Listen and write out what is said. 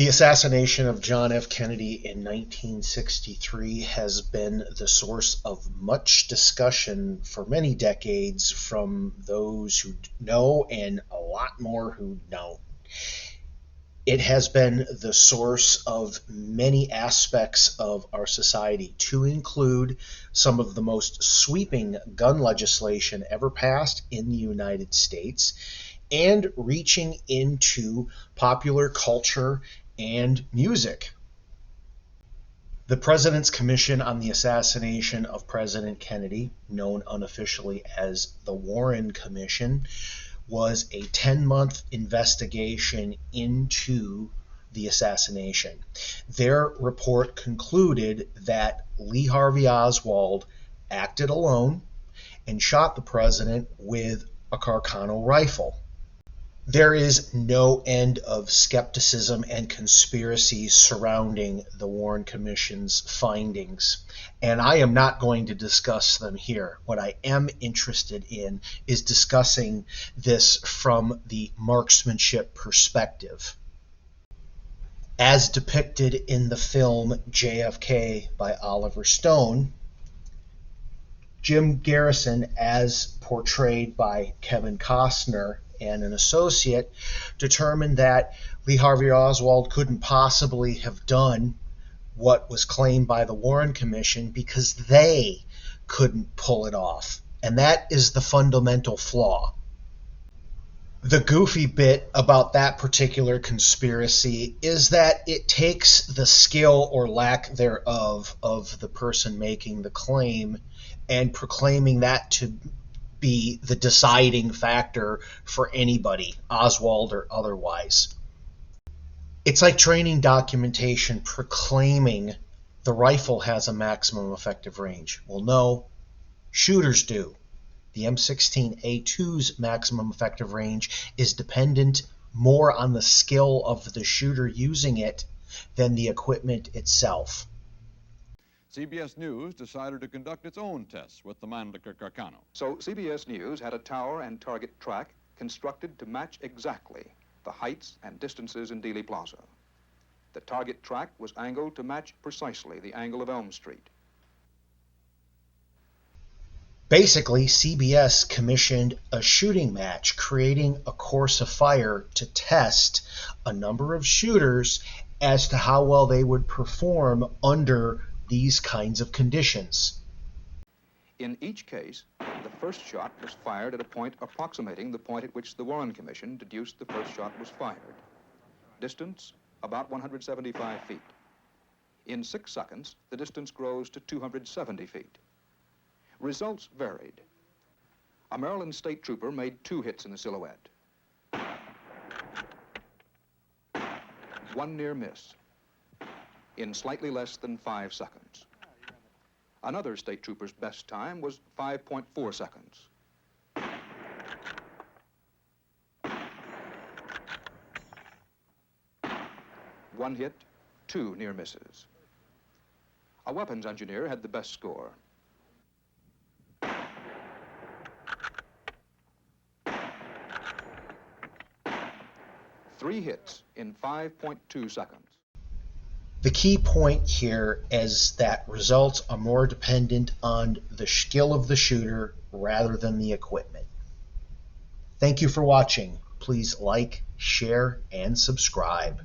The assassination of John F. Kennedy in 1963 has been the source of much discussion for many decades from those who know and a lot more who don't. It has been the source of many aspects of our society, to include some of the most sweeping gun legislation ever passed in the United States, and reaching into popular culture and music. The President's Commission on the Assassination of President Kennedy, known unofficially as the Warren Commission, was a 10-month investigation into the assassination. Their report concluded that Lee Harvey Oswald acted alone and shot the president with a Carcano rifle. There is no end of skepticism and conspiracy surrounding the Warren Commission's findings, and I am not going to discuss them here. What I am interested in is discussing this from the marksmanship perspective. As depicted in the film JFK by Oliver Stone, Jim Garrison, as portrayed by Kevin Costner and an associate, determined that Lee Harvey Oswald couldn't possibly have done what was claimed by the Warren Commission because they couldn't pull it off. And that is the fundamental flaw. The goofy bit about that particular conspiracy is that it takes the skill or lack thereof of the person making the claim and proclaiming that to be the deciding factor for anybody, Oswald or otherwise. It's like training documentation proclaiming the rifle has a maximum effective range. Well, no, shooters do. The M16A2's maximum effective range is dependent more on the skill of the shooter using it than the equipment itself. CBS News decided to conduct its own tests with the Mannlicher Carcano. So CBS News had a tower and target track constructed to match exactly the heights and distances in Dealey Plaza. The target track was angled to match precisely the angle of Elm Street. Basically, CBS commissioned a shooting match, creating a course of fire to test a number of shooters as to how well they would perform under these kinds of conditions. In each case, the first shot was fired at a point approximating the point at which the Warren Commission deduced the first shot was fired. Distance, about 175 feet. In 6 seconds, the distance grows to 270 feet. Results varied. A Maryland state trooper made 2 hits in the silhouette. 1 near miss in slightly less than 5 seconds. Another state trooper's best time was 5.4 seconds. One hit, 2 near misses. A weapons engineer had the best score. 3 hits in 5.2 seconds. The key point here is that results are more dependent on the skill of the shooter rather than the equipment. Thank you for watching. Please like, share, and subscribe.